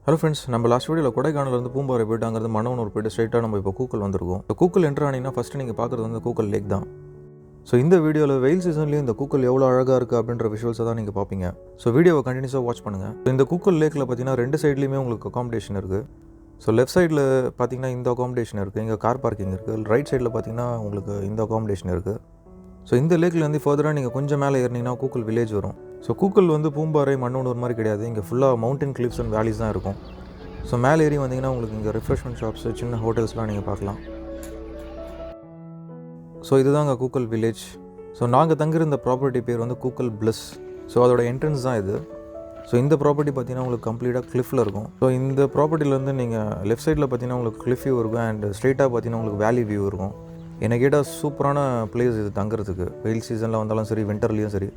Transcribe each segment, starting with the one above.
Hello friends, நம்ம last வீடியோவில் கொடைக்கானலேருந்து பூம்பாறை போய்ட்டு அங்கேருந்து மன்னவனூர் போய்ட்டு ஸ்ட்ரைட்டாக நம்ம இப்போ கூக்கல் வந்திருக்கோம். இந்த கூக்கல் என்ட்ரு ஆனீங்கன்னா ஃபஸ்ட்டு நீங்கள் பார்க்குறது வந்து கூக்கல் லேக் தான். ஸோ இந்த வீடியோவில் வெயில் சீசன்லேயும் இந்த கூக்கல் எவ்வளோ அழகாக இருக்குது அப்படின்ற விஷுவல்ஸை தான் நீங்கள் பார்ப்பீங்க. ஸோ வீடியோவை கண்டினியூஸாக வாட்ச் பண்ணுங்கள். இந்த கூக்கல் லேக்கில் பார்த்தீங்கன்னா ரெண்டு சைட்லேயுமே உங்களுக்கு அகாமடேஷன் இருக்குது. ஸோ லெஃப்ட் சைடில் பார்த்தீங்கன்னா இந்த அகாமடேஷன் இருக்குது, இங்கே கார் பார்க்கிங் இருக்குது. ரைட் சைடில் பார்த்தீங்கன்னா உங்களுக்கு இந்த அகாமடேஷன் இருக்குது. ஸோ இந்த லேக்லேருந்து ஃபர்தராக நீங்கள் கொஞ்சம் மேலே ஏறினீங்கன்னா கூக்கல் வில்லேஜ் வரும். ஸோ கூக்கல் வந்து பூம்பாறை மன்னவனூர் மாதிரி கிடையாது, இங்கே ஃபுல்லாக மவுண்டன் கிளிப்ஸ் அண்ட் வேலிஸ் தான் இருக்கும். ஸோ மேலே ஏறி வந்தீங்கன்னா உங்களுக்கு இங்கே ரெஃப்ரெஷ்மெண்ட் ஷாப்ஸு, சின்ன ஹோட்டல்ஸ்லாம் நீங்கள் பார்க்கலாம். ஸோ இதுதாங்க கூக்கல் வில்லேஜ். ஸோ நாங்கள் தங்கியிருந்த ப்ராப்பர்ட்டி பேர் வந்து கூக்கல் பிளஸ். ஸோ அதோட என்ட்ரன்ஸ் தான் இது. ஸோ இந்த ப்ராப்பர்ட்டி பார்த்தீங்கன்னா உங்களுக்கு கம்ப்ளீட்டாக கிளிஃபில் இருக்கும். ஸோ இந்த ப்ராப்பர்ட்டிலேருந்து நீங்கள் லெஃப்ட் சைடில் பார்த்தீங்கன்னா உங்களுக்கு கிளிஃப் வியூ இருக்கும், அண்ட் ஸ்ட்ரெயிட்டாக பார்த்தீங்கன்னா உங்களுக்கு வேலி வியூ இருக்கும். என்னை கேட்டால் சூப்பரான பிளேஸ் இது தங்குறதுக்கு, வெயில் சீசனில் வந்தாலும் சரி, விண்டர்லேயும் சரி.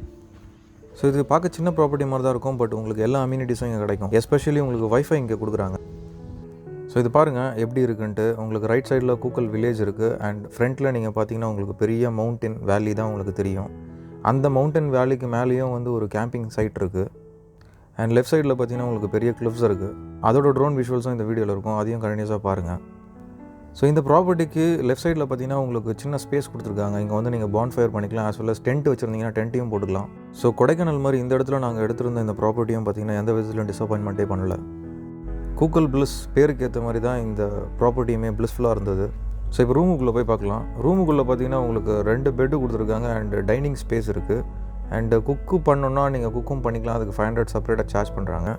ஸோ இது பார்க்க சின்ன ப்ராப்பர்ட்டி மாதிரி தான் இருக்கும், பட் உங்களுக்கு எல்லா அம்யூனிட்டிஸும் இங்கே கிடைக்கும். எஸ்பெஷலி உங்களுக்கு வைஃபை இங்கே கொடுக்குறாங்க. ஸோ இது பாருங்கள் எப்படி இருக்குன்ட்டு. உங்களுக்கு ரைட் சைடில் கூக்கல் வில்லேஜ் இருக்குது, அண்ட் ஃப்ரண்ட்டில் நீங்கள் பார்த்தீங்கன்னா உங்களுக்கு பெரிய மவுண்டன் வேலி தான் உங்களுக்கு தெரியும். அந்த மவுண்டன் வேலிக்கு மேலேயும் வந்து ஒரு கேம்பிங் சைட் இருக்குது. அண்ட் லெஃப்ட் சைடில் பார்த்தீங்கன்னா உங்களுக்கு பெரிய கிளிப்ஸ் இருக்குது. அதோட ட்ரோன் விஷுவல்ஸும் இந்த வீடியோவில் இருக்கும், அதையும் கண்டினியூஸாக பாருங்கள். ஸோ இந்த ப்ராப்பர்ட்டிக்கு லெஃப்ட் சைடில் பார்த்தீங்கன்னா உங்களுக்கு சின்ன ஸ்பேஸ் கொடுத்துருக்காங்க. இங்கே வந்து நீங்கள் பான் ஃபயர் பண்ணிக்கலாம், ஆஸ் வெல் அஸ் டென்ட் வச்சுருந்தீங்கன்னா டென்ட்டையும் போட்டுக்கலாம். ஸோ கொடைக்கானல் மாதிரி இந்த இடத்துல நாங்கள் எடுத்திருந்த இந்த ப்ராப்பர்ட்டியும் பார்த்தீங்கன்னா எந்த விதத்துலையும் டிசப்பாயின்மெண்ட்டே பண்ணல. கூக்கல் பிளிஸ் பேருக்கு ஏற்ற மாதிரி தான் இந்த ப்ராப்பர்ட்டியுமே பிளிஸ்ஃபுல்லாக இருந்தது. ஸோ இப்போ ரூமுக்குள்ளே போய் பார்க்கலாம். ரூமுக்குள்ளே பார்த்தீங்கன்னா உங்களுக்கு 2 பெட்டு கொடுத்துருக்காங்க, அண்ட் டைனிங் ஸ்பேஸ் இருக்குது. அண்டு குக்கு பண்ணணுன்னா நீங்கள் குக்கும் பண்ணிக்கலாம், அதுக்கு 500 செப்பரேட்டாக சார்ஜ் பண்ணுறாங்க.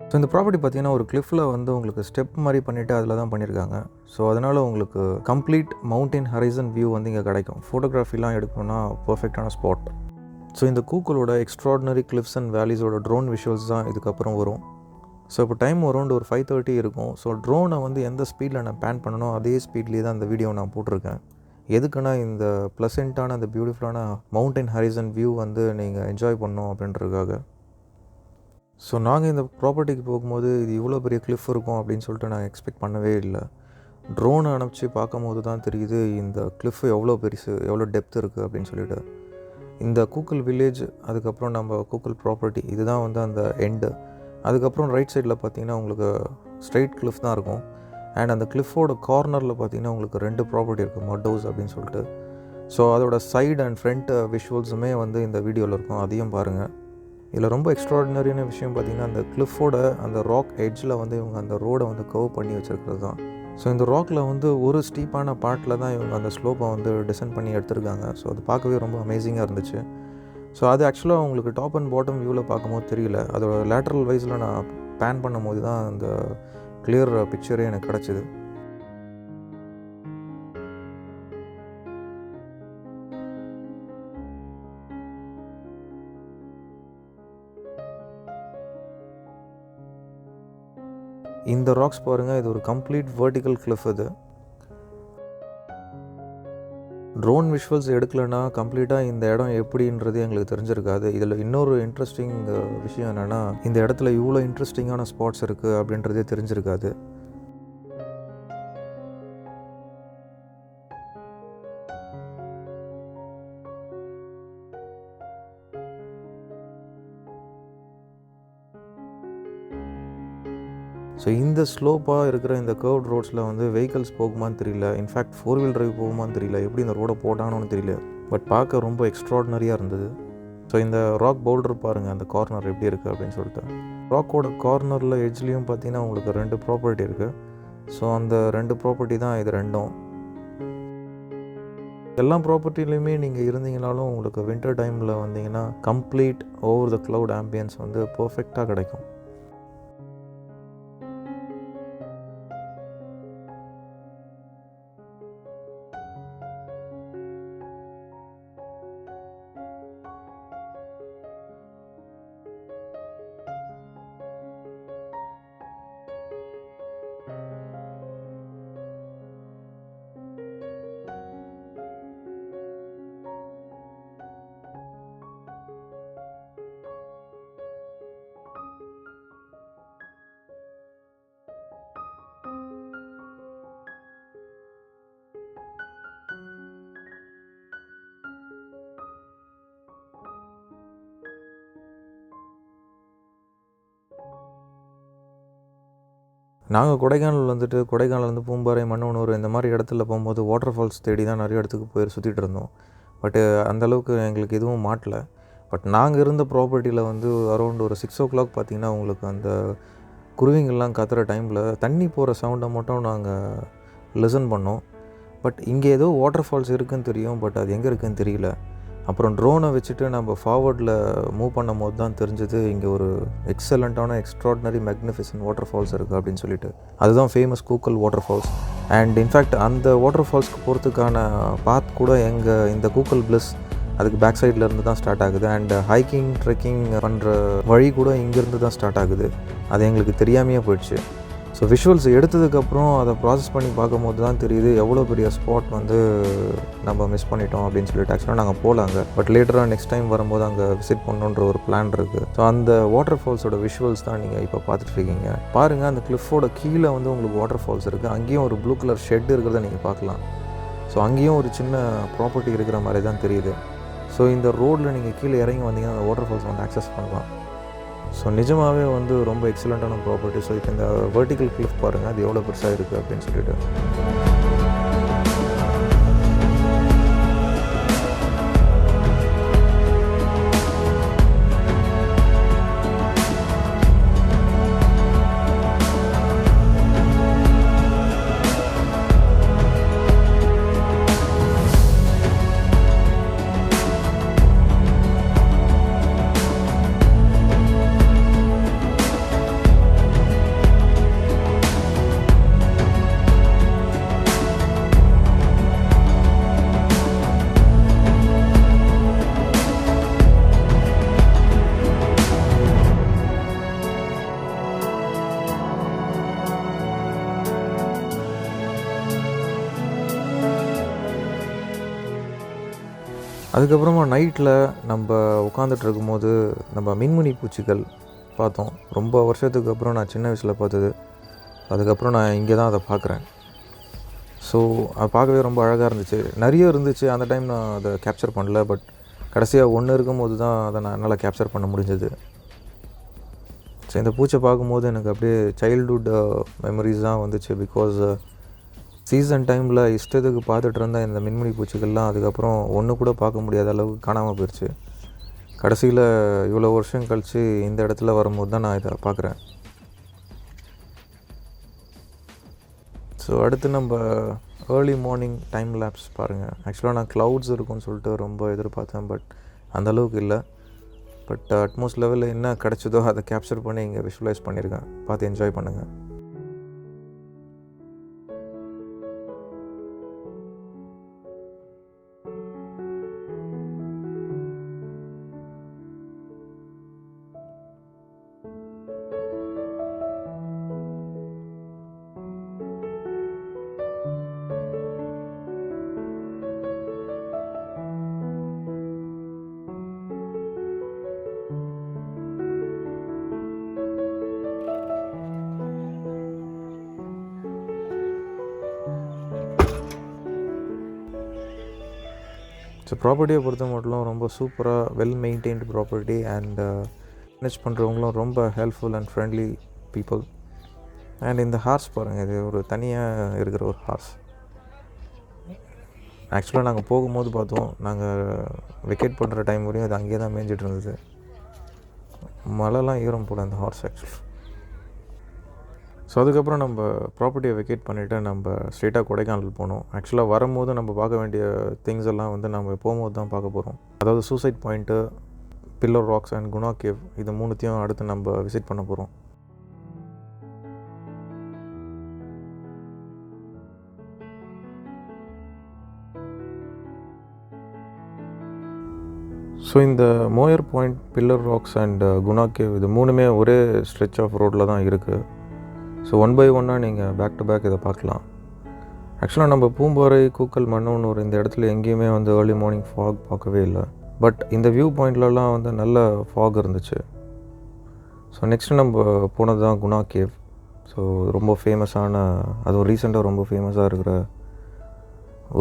ஸோ இந்த ப்ராப்பர்ட்டி பார்த்தீங்கன்னா ஒரு கிளிஃபில் வந்து உங்களுக்கு ஸ்டெப் மாதிரி பண்ணிவிட்டு அதில் தான் பண்ணியிருக்காங்க. ஸோ அதனால் உங்களுக்கு கம்ப்ளீட் மவுண்டன் ஹரைசன் வியூ வந்து இங்கே கிடைக்கும். ஃபோட்டோகிராஃபிலாம் எடுக்கணுன்னா பர்ஃபெக்டான ஸ்பாட். ஸோ இந்த கூக்கலோட எக்ஸ்ட்ராடினரி கிளிஃப்ஸ் அண்ட் வேலிஸோட ட்ரோன் விஷுவல்ஸ் தான் இதுக்கப்புறம் வரும். ஸோ இப்போ டைம் அரௌண்ட் ஒரு 5:30 இருக்கும். ஸோ ட்ரோனை வந்து எந்த ஸ்பீடில் நான் பேன் பண்ணணும் அதே ஸ்பீட்லேயே தான் இந்த வீடியோ நான் போட்டிருக்கேன். எதுக்குன்னா இந்த ப்ளசண்ட்டான அந்த பியூட்டிஃபுல்லான மவுண்டன் ஹரைசன் வியூ வந்து நீங்கள் என்ஜாய் பண்ணணும் அப்படின்றதுக்காக. ஸோ நாங்கள் இந்த ப்ராப்பர்ட்டிக்கு போகும்போது இது இவ்வளோ பெரிய கிளிஃப் இருக்கும் அப்படின்னு சொல்லிட்டு நாங்கள் எக்ஸ்பெக்ட் பண்ணவே இல்லை. ட்ரோனை அனுப்பிச்சு பார்க்கும்போது தான் தெரியுது இந்த கிளிஃப் எவ்வளோ பெருசு, எவ்வளோ டெப்த் இருக்குது அப்படின்னு சொல்லிட்டு. இந்த கூக்கல் வில்லேஜ், அதுக்கப்புறம் நம்ம கூக்கல் ப்ராப்பர்ட்டி, இதுதான் வந்து அந்த எண்டு. அதுக்கப்புறம் ரைட் சைடில் பார்த்தீங்கன்னா உங்களுக்கு ஸ்ட்ரைட் கிளிஃப் தான் இருக்கும். அண்ட் அந்த கிளிஃபோட கார்னரில் பார்த்தீங்கன்னா உங்களுக்கு 2 ப்ராப்பர்ட்டி இருக்குது, மட் ஹவுஸ் அப்படின்னு சொல்லிட்டு. ஸோ அதோட சைடு அண்ட் ஃப்ரண்ட் விஷுவல்ஸுமே வந்து இந்த வீடியோவில் இருக்கும், அதையும் பாருங்கள். இதில் ரொம்ப எக்ஸ்ட்ராடினரியான விஷயம் பார்த்திங்கன்னா அந்த கிளிஃபோட அந்த ராக் எட்ஜில் வந்து இவங்க அந்த ரோடை வந்து கர்வ் பண்ணி வச்சுருக்கிறது தான். ஸோ இந்த ராக்கில் வந்து ஒரு ஸ்டீப்பான பார்ட்டில் தான் இவங்க அந்த ஸ்லோப்பை வந்து டிசைன் பண்ணி எடுத்திருக்காங்க. ஸோ அது பார்க்கவே ரொம்ப அமேசிங்காக இருந்துச்சு. ஸோ அது ஆக்சுவலாக உங்களுக்கு டாப் அண்ட் பாட்டம் வியூவில் பார்க்கும்போது தெரியல, அதோட லேட்ரல் வைஸில் நான் பேன் பண்ணும்போது தான் அந்த கிளியர் பிக்சரே எனக்கு கிடச்சிது. இந்த ராக்ஸ் பாருங்கள், இது ஒரு கம்ப்ளீட் வெர்டிக்கல் கிளிஃப். இது ட்ரோன் விஷுவல்ஸ் எடுக்கலைன்னா கம்ப்ளீட்டாக இந்த இடம் எப்படின்றது எங்களுக்கு தெரிஞ்சிருக்காது. இதில் இன்னொரு இன்ட்ரெஸ்டிங் விஷயம் என்னென்னா, இந்த இடத்துல இவ்வளோ இன்ட்ரெஸ்டிங்கான ஸ்பாட்ஸ் இருக்குது அப்படின்றதே தெரிஞ்சிருக்காது. ஸோ இந்த ஸ்லோப்பாக இருக்கிற இந்த கர்வ்ட் ரோட்ஸில் வந்து வெஹிக்கல்ஸ் போகுமான்னு தெரியல, இன்ஃபேக்ட் 4-wheel டிரைவ் போகுமான்னு தெரியல, எப்படி இந்த ரோடை போட்டானோன்னு தெரியல. பட் பார்க்க ரொம்ப எக்ஸ்ட்ராடினரியாக இருந்தது. ஸோ இந்த ராக் பவுல்டர் பாருங்கள், அந்த கார்னர் எப்படி இருக்குது அப்படின்னு சொல்லிட்டு. ராக்கோட கார்னரில் எட்ஜ்லேயும் பார்த்தீங்கன்னா உங்களுக்கு 2 ப்ராப்பர்ட்டி இருக்குது. ஸோ அந்த 2 ப்ராப்பர்ட்டி தான் இது ரெண்டும். எல்லா ப்ராப்பர்ட்டிலையுமே நீங்கள் இருந்தீங்கனாலும் உங்களுக்கு வின்டர் டைமில் வந்தீங்கன்னா complete over the cloud ambience வந்து பர்ஃபெக்டாக கிடைக்கும். நாங்கள் கொடைக்கானல் வந்துட்டு கொடைக்கானல் பூம்பாறை, மன்னவனூர் இந்த மாதிரி இடத்துல போகும்போது வாட்டர் ஃபால்ஸ் தேடி தான் நிறைய இடத்துக்கு போய் சுற்றிட்டு இருந்தோம். பட்டு அந்தளவுக்கு எங்களுக்கு எதுவும் மாட்டலை. பட் நாங்கள் இருந்த ப்ராப்பர்ட்டியில் அரௌண்ட் ஒரு 6 o'clock பார்த்திங்கன்னா உங்களுக்கு அந்த குருவிங்கள்லாம் கத்துற டைமில் தண்ணி போகிற சவுண்டை மட்டும் நாங்கள் லிசன் பண்ணோம். பட் இங்கே ஏதோ வாட்டர் ஃபால்ஸ் இருக்குதுன்னு தெரியும், பட் அது எங்கே இருக்குதுன்னு தெரியல. அப்புறம் ட்ரோனை வச்சுட்டு நம்ம ஃபார்வர்டில் மூவ் பண்ணும் போது தான் தெரிஞ்சது இங்கே ஒரு எக்ஸலண்ட்டான எக்ஸ்ட்ராடினரி மேக்னிஃபிசன்ட் வாட்டர் ஃபால்ஸ் இருக்குது அப்படின்னு சொல்லிட்டு. அதுதான் famous Kookal water falls. And in fact அந்த வாட்டர் ஃபால்ஸ்க்கு போகிறதுக்கான பாத் கூட எங்கள் இந்த கூக்கல் பிளஸ் அதுக்கு பேக் சைடில் இருந்து தான் ஸ்டார்ட் ஆகுது. அண்ட் ஹைக்கிங் ட்ரெக்கிங் பண்ணுற வழி கூட இங்கேருந்து தான் ஸ்டார்ட் ஆகுது. அது எங்களுக்கு தெரியாமையே போயிடுச்சு. ஸோ விஷுவல்ஸ் எடுத்ததுக்கப்புறம் அதை ப்ராசஸ் பண்ணி பார்க்கும்போது தான் தெரியுது எவ்வளோ பெரிய ஸ்பாட் நம்ம மிஸ் பண்ணிட்டோம் அப்படின்னு சொல்லிட்டு. ஆக்சுவலாக நாங்கள் போகலாங்க, பட் லேட்டராக நெக்ஸ்ட் டைம் வரும்போது அங்கே விசிட் பண்ணணுன்ற ஒரு பிளான் இருக்குது. ஸோ அந்த வாட்டர் ஃபால்ஸோட விஷுவல்ஸ் தான் நீங்கள் இப்போ பார்த்துட்ருக்கீங்க. பாருங்கள், அந்த கிளிஃபோட கீழே உங்களுக்கு வாட்டர் ஃபால்ஸ் இருக்குது. அங்கேயும் ஒரு ப்ளூ கலர் ஷெட் இருக்கிறத நீங்கள் பார்க்கலாம். ஸோ அங்கேயும் ஒரு சின்ன ப்ராப்பர்ட்டி இருக்கிற மாதிரி தான் தெரியுது. ஸோ இந்த ரோடில் நீங்கள் கீழே இறங்கி வந்தீங்கன்னா அந்த வாட்டர் ஃபால்ஸ் ஆக்சஸ் பண்ணலாம். ஸோ நிஜமாகவே ரொம்ப எக்ஸலண்ட்டான ப்ராப்பர்ட்டி. ஸோ இப்போ இந்த வெர்டிக்கல் கிளிஃப் பாருங்கள், அது எவ்வளோ பெருசாக இருக்குது அப்படின்னு சொல்லிட்டு. அதுக்கப்புறமா நைட்டில் நம்ம உட்காந்துட்டு இருக்கும்போது நம்ம மின்மினி பூச்சிகள் பார்த்தோம். ரொம்ப வருஷத்துக்கு அப்புறம் நான் சின்ன வயசில் பார்த்தது. அதுக்கப்புறம் நான் இங்கே தான் அதை பார்க்குறேன். ஸோ அதை பார்க்கவே ரொம்ப அழகாக இருந்துச்சு. நிறைய இருந்துச்சு. அந்த டைம் நான் அதை கேப்சர் பண்ணல. பட் கடைசியாக ஒன்று இருக்கும்போது தான் அதை நான் என்னால் கேப்சர் பண்ண முடிஞ்சது. ஸோ இந்த பூச்சை பார்க்கும்போது எனக்கு அப்படியே சைல்ட்ஹுட் மெமரிஸ் தான் வந்துச்சு. பிகாஸ் சீசன் டைமில் இஷ்டத்துக்கு பார்த்துட்டு இருந்த இந்த மின்மினி பூச்சிகள்லாம் அதுக்கப்புறம் ஒன்று கூட பார்க்க முடியாத அளவுக்கு காணாமல் போயிடுச்சு. கடைசியில் இவ்வளோ வருஷம் கழித்து இந்த இடத்துல வரும்போது தான் நான் இதை பார்க்குறேன். ஸோ அடுத்து நம்ம ஏர்லி மார்னிங் டைம் லேப்ஸ் பாருங்கள். ஆக்சுவலாக நான் க்ளவுட்ஸ் இருக்கும்னு சொல்லிட்டு ரொம்ப எதிர்பார்த்தேன், பட் அந்தளவுக்கு இல்லை. பட் அட்மாஸ் லெவலில் என்ன கிடச்சதோ அதை கேப்சர் பண்ணி இங்கே விஷுவலைஸ் பண்ணியிருக்கேன். பார்த்து என்ஜாய் பண்ணுங்கள். ஸோ ப்ராப்பர்ட்டியை பொறுத்த மட்டும் ரொம்ப சூப்பராக well maintained property. And manage பண்ணுறவங்களும் ரொம்ப helpful and friendly people. And இந்த ஹார்ஸ் பாருங்கள், இது ஒரு தனியாக இருக்கிற ஒரு ஹார்ஸ். ஆக்சுவலாக நாங்கள் போகும்போது பார்த்தோம், நாங்கள் வெக்கேட் பண்ணுற டைம் வரையும் அது அங்கேயே தான் மேய்ஞ்சிட்டு இருந்தது. மழைலாம் ஈரம் போல அந்த ஹார்ஸ் ஆக்சுவல். ஸோ அதுக்கப்புறம் நம்ம ப்ராப்பர்ட்டியை வெக்கேட் பண்ணிவிட்டு நம்ம ஸ்ட்ரெயிட்டாக கொடைக்கானல் போனோம். ஆக்சுவலாக வரும்போது நம்ம பார்க்க வேண்டிய திங்ஸ் எல்லாம் நம்ம போகும்போது தான் பார்க்க போகிறோம். அதாவது suicide point, pillar rocks and Guna cave, இது மூணுத்தையும் அடுத்து நம்ம விசிட் பண்ண போகிறோம். ஸோ இந்த Moir point, pillar rocks and Guna cave, இது மூணுமே ஒரே ஸ்ட்ரெச் ஆஃப் ரோட்டில் தான் இருக்குது. ஸோ 1 by 1 நீங்கள் பேக் டு பேக் இதை பார்க்கலாம். ஆக்சுவலாக நம்ம பூம்பாறை, கூக்கல், மன்னவனூர் இந்த இடத்துல எங்கேயுமே ஏர்லி மார்னிங் ஃபாக் பார்க்கவே இல்லை. பட் இந்த வியூ பாயிண்ட்லலாம் நல்ல ஃபாக் இருந்துச்சு. ஸோ நெக்ஸ்ட்டு நம்ம போனது தான் குணா கேவ். ஸோ ரொம்ப ஃபேமஸான, அதுவும் ரீசெண்டாக ரொம்ப ஃபேமஸாக இருக்கிற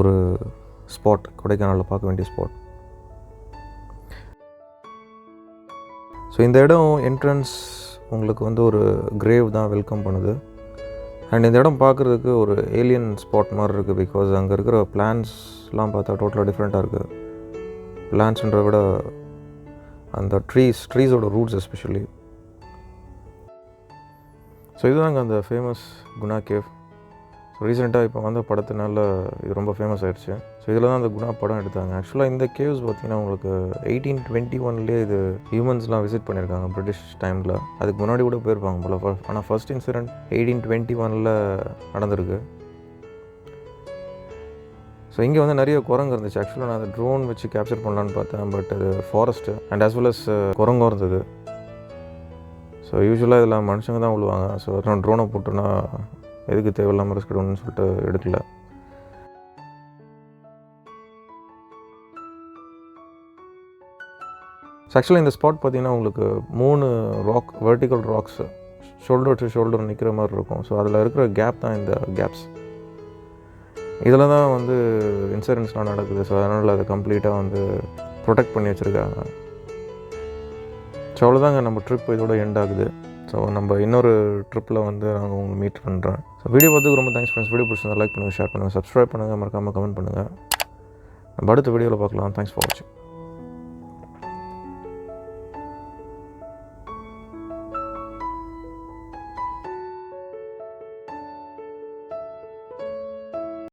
ஒரு ஸ்பாட், கொடைக்கானலில் பார்க்க வேண்டிய ஸ்பாட். ஸோ இந்த இடம் என்ட்ரன்ஸ் உங்களுக்கு ஒரு கிரேவ் தான் வெல்கம் பண்ணுது. அண்ட் இந்த இடம் பார்க்குறதுக்கு ஒரு ஏலியன் ஸ்பாட் மாதிரி இருக்குது. பிகாஸ் அங்கே இருக்கிற பிளான்ஸ்லாம் பார்த்தா டோட்டலாக டிஃப்ரெண்ட்டாக இருக்குது. பிளான்ஸ்ன்றதை விட அந்த ட்ரீஸோட ரூட்ஸ் எஸ்பெஷலி. ஸோ இதுதாங்க அந்த ஃபேமஸ் குணா கேவ். ஸோ ரீசெண்டாக இப்போ வந்த படத்தினால இது ரொம்ப ஃபேமஸ் ஆகிடுச்சு. ஸோ இதில் தான் அந்த குணா படம் எடுத்தாங்க. ஆக்சுவலாக இந்த கேவ்ஸ் பார்த்திங்கன்னா உங்களுக்கு 1821 இது ஹியூமன்ஸ்லாம் விசிட் பண்ணியிருக்காங்க பிரிட்டிஷ் டைமில். அதுக்கு முன்னாடி கூட போயிருப்பாங்க போல். ஆனால் ஃபர்ஸ்ட் இன்சிடென்ட் 1821 நடந்திருக்கு. ஸோ இங்கே வந்து நிறைய குரங்கு இருந்துச்சு. ஆக்சுவலாக நான் அதை ட்ரோன் வச்சு கேப்சர் பண்ணலான்னு பார்த்தேன். பட் அது forest and as well as குரங்கும் இருந்தது. ஸோ யூஸ்வலாக இதில் மனுஷங்க தான் விழுவாங்க. ஸோ நான் ட்ரோனை போட்டோன்னா எதுக்கு தேவையில்லாமல் ரிஸ்க் எடுக்கணும்னு சொல்லிட்டு எடுக்கல. ஆக்சுவலாக இந்த ஸ்பாட் பார்த்திங்கன்னா உங்களுக்கு 3 vertical rocks shoulder to shoulder நிற்கிற மாதிரி இருக்கும். ஸோ அதில் இருக்கிற கேப் தான் இந்த கேப்ஸ். இதில் தான் வந்து இன்சூரன்ஸ்லாம் நடக்குது. ஸோ அதனால் அதை கம்ப்ளீட்டாக வந்து ப்ரொடெக்ட் பண்ணி வச்சுருக்காங்க. ஸோ அவ்வளோதாங்க நம்ம ட்ரிப் இதோட எண்ட் ஆகுது. ஸோ நம்ம இன்னொரு ட்ரிப்பில் வந்து நாங்கள் உங்களை மீட் பண்ணுறேன். ஸோ வீடியோ பார்த்துக்கு ரொம்ப தேங்க்ஸ் ஃப்ரெண்ட்ஸ். வீடியோ பிடிச்சிருந்தா லைக் பண்ணுங்கள், ஷேர் பண்ணுங்கள், சப்ஸ்கிரைப் பண்ணுங்கள், மறக்காமல் கமெண்ட் பண்ணுங்கள். நம்ம அடுத்த வீடியோவில் பார்க்கலாம். தேங்க்ஸ் ஃபார் வாட்சிங்.